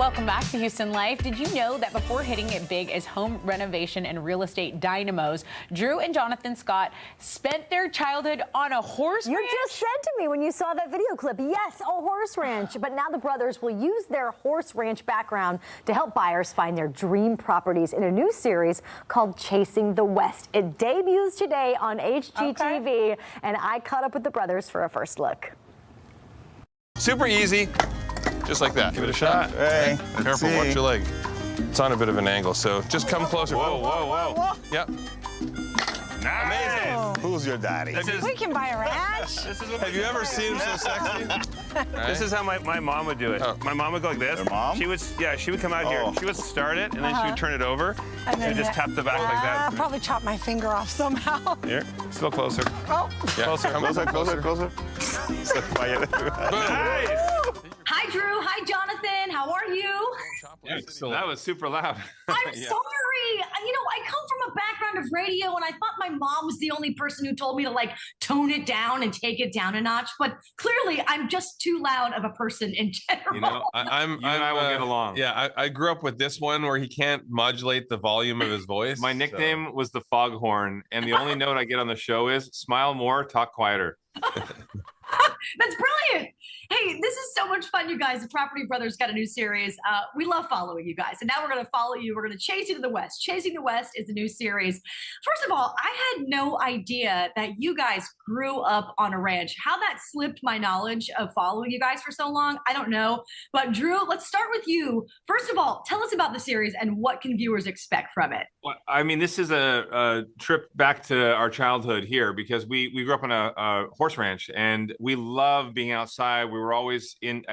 Welcome back to Houston Life. Did you know that before hitting it big as home renovation and real estate dynamos, Drew and Jonathan Scott spent their childhood on a horse ranch? You just said to me when you saw that video clip, yes, a horse ranch. But now the brothers will use their horse ranch background to help buyers find their dream properties in a new series called Chasing the West. It debuts today on HGTV, and I caught up with the brothers for a first look. Super easy. Just like that. Give it a shot. Hey, careful, watch your leg. It's on a bit of an angle, so just come closer. Whoa, whoa, whoa. Yep. Nice. Amazing. Who's your daddy? We can buy a ranch. Have you ever seen him so sexy? Right. This is how my mom would do it. Oh. My mom would go like this. Your mom? She would come out here. She would start it, and then she would turn it over, and then just tap the back like that. I'll probably chop my finger off somehow. Here, still closer. Oh. Yeah. Closer. So quiet. Nice. Hi, Drew. Hi, Jonathan. How are you? That was super loud. I'm sorry. You know, I come from a background of radio, and I thought my mom was the only person who told me to, like, tone it down and take it down a notch. But clearly, I'm just too loud of a person in general. You know, You and I will get along. Yeah, I grew up with this one where he can't modulate the volume of his voice. My nickname was the Foghorn, and the only note I get on the show is smile more, talk quieter. That's brilliant. Hey, this is so much fun, you guys. The Property Brothers got a new series. We love following you guys. And now we're going to follow you. We're going to chase you to the West. Chasing the West is the new series. First of all, I had no idea that you guys grew up on a ranch. How that slipped my knowledge of following you guys for so long, I don't know. But Drew, let's start with you. First of all, tell us about the series and what can viewers expect from it? Well, I mean, this is a trip back to our childhood here because we grew up on a horse ranch, and we love being outside. We were always in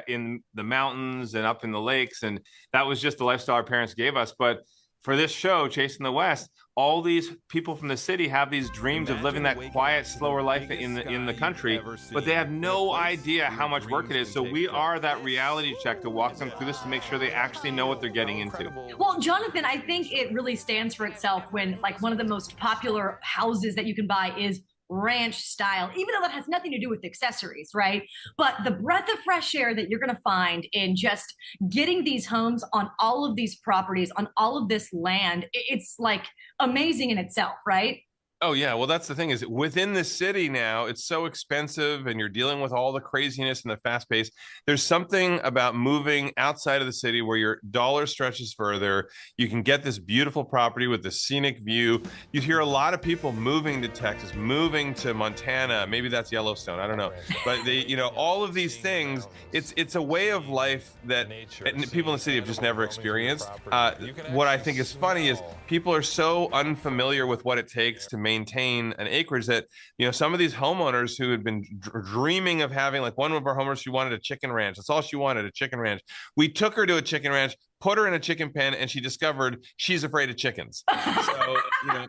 the mountains and up in the lakes, and that was just the lifestyle our parents gave us. But for this show, Chasing the West, all these people from the city have these dreams of living that quiet, slower life in the country, but they have no idea how much work it is. So we are that reality check to walk them through this to make sure they actually know what they're getting into. Well, Jonathan, I think it really stands for itself when, like, one of the most popular houses that you can buy is ranch style, even though that has nothing to do with accessories, right? But the breath of fresh air that you're going to find in just getting these homes on all of these properties, on all of this land, it's like amazing in itself, right? Oh, yeah. Well, that's the thing is within the city now, it's so expensive and you're dealing with all the craziness and the fast pace. There's something about moving outside of the city where your dollar stretches further. You can get this beautiful property with the scenic view. You hear a lot of people moving to Texas, moving to Montana. Maybe that's Yellowstone. I don't know. But they, you know, all of these things, it's a way of life that people in the city have just never experienced. What I think is funny is people are so unfamiliar with what it takes to maintain an acreage that, you know, some of these homeowners who had been dreaming of having, like one of our homeowners, she wanted a chicken ranch. That's all she wanted, a chicken ranch. We took her to a chicken ranch, put her in a chicken pen, and she discovered she's afraid of chickens. So, you know,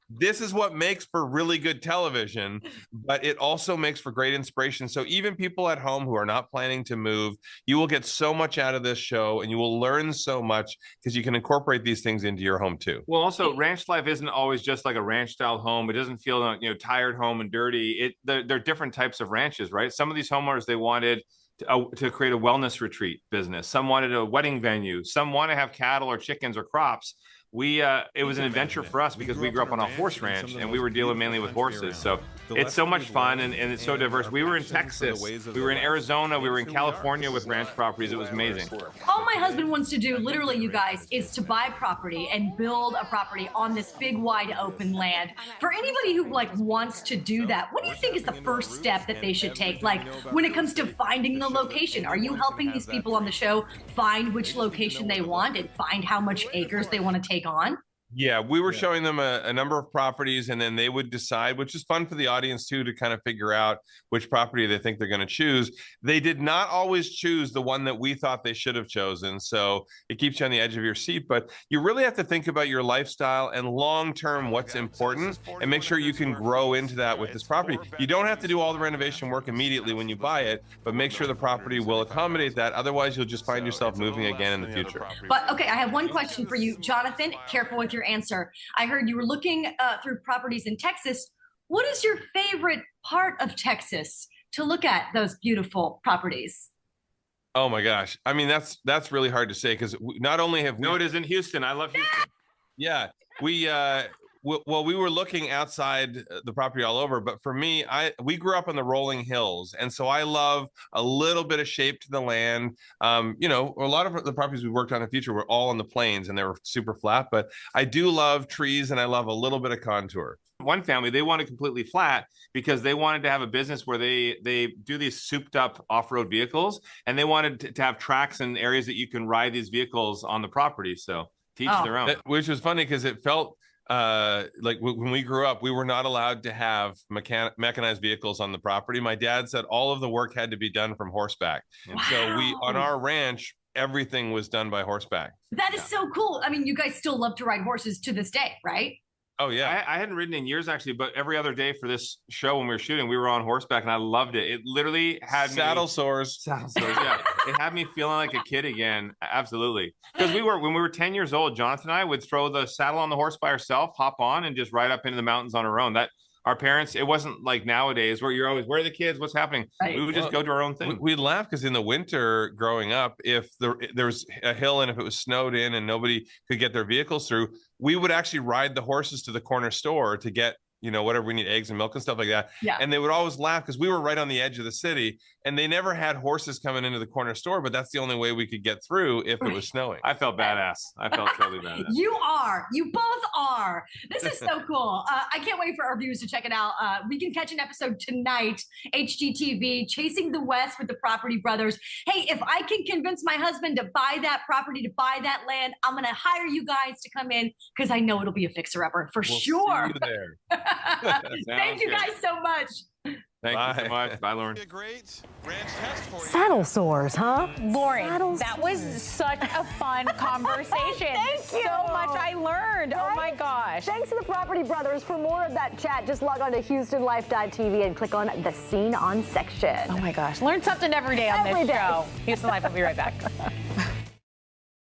this is what makes for really good television, but it also makes for great inspiration. So even people at home who are not planning to move, you will get so much out of this show, and you will learn so much because you can incorporate these things into your home too. Well, also, ranch life isn't always just like a ranch style home. It doesn't feel, you know, tired home and dirty. There are different types of ranches, right? Some of these homeowners, they wanted to create a wellness retreat business. Some wanted a wedding venue. Some want to have cattle or chickens or crops. It was an adventure for us because we grew up on a horse ranch and we were dealing mainly with horses. So it's so much fun and it's so diverse. We were in Texas, we were in Arizona, we were in California with ranch properties. It was amazing. All my husband wants to do, literally, you guys, is to buy property and build a property on this big, wide open land. For anybody who, like, wants to do that, what do you think is the first step that they should take? Like, when it comes to finding the location, are you helping these people on the show find which location they want and find how much acres they want to take on? Yeah, we were showing them a number of properties, and then they would decide, which is fun for the audience too, to kind of figure out which property they think they're going to choose. They did not always choose the one that we thought they should have chosen. So it keeps you on the edge of your seat, but you really have to think about your lifestyle and long-term what's important and make sure you can grow into that with this property. You don't have to do all the renovation work immediately when you buy it, but make sure the property will accommodate that. Otherwise, you'll just find yourself moving again in the future. But okay, I have one question for you, Jonathan. Careful with your answer. I heard you were looking through properties in Texas. What is your favorite part of Texas to look at those beautiful properties? Oh my gosh. I mean, that's really hard to say because not only have we, No, it isn't Houston. I love Houston. yeah, we well, we were looking outside the property all over, but for me, we grew up on the rolling hills, and so I love a little bit of shape to the land. You know, a lot of the properties we worked on in the future were all on the plains, and they were super flat. But I do love trees, and I love a little bit of contour. One family, they wanted completely flat because they wanted to have a business where they do these souped up off-road vehicles, and they wanted to have tracks and areas that you can ride these vehicles on the property. So teach their own. Which was funny because it felt like when we grew up, we were not allowed to have mechanized vehicles on the property. My dad said all of the work had to be done from horseback. Wow. So we, on our ranch, everything was done by horseback. That is so cool. I mean, you guys still love to ride horses to this day, right? Oh yeah. I hadn't ridden in years actually, but every other day for this show when we were shooting, we were on horseback and I loved it. It literally had saddle sores. Saddle sores, yeah. It had me feeling like a kid again. Absolutely. Because when we were 10 years old, Jonathan and I would throw the saddle on the horse by ourselves, hop on, and just ride up into the mountains on our own. That our parents, it wasn't like nowadays where you're always, where are the kids? What's happening? Right. We would just go do our own thing. We'd laugh because in the winter growing up, if there was a hill and if it was snowed in and nobody could get their vehicles through, we would actually ride the horses to the corner store to get, you know, whatever we need, eggs and milk and stuff like that. Yeah. And they would always laugh because we were right on the edge of the city and they never had horses coming into the corner store, but that's the only way we could get through if it was snowing. I felt badass. I felt totally badass. You both are. This is so cool. I can't wait for our viewers to check it out. We can catch an episode tonight, HGTV, Chasing the West with the Property Brothers. Hey, if I can convince my husband to buy that property, to buy that land, I'm going to hire you guys to come in because I know it'll be a fixer-upper for sure. See you there. Thank you guys so much. Thank you so much. Bye, Lauren. A great ranch test for you. Saddle sores, huh? Lauren, Saddle that was sores. such a fun conversation. Thank you. So much I learned. Oh my gosh. Thanks to the Property Brothers. For more of that chat, just log on to HoustonLife.tv and click on the Scene On section. Oh my gosh. Learn something every day on Every this day. show. Houston Life will be right back.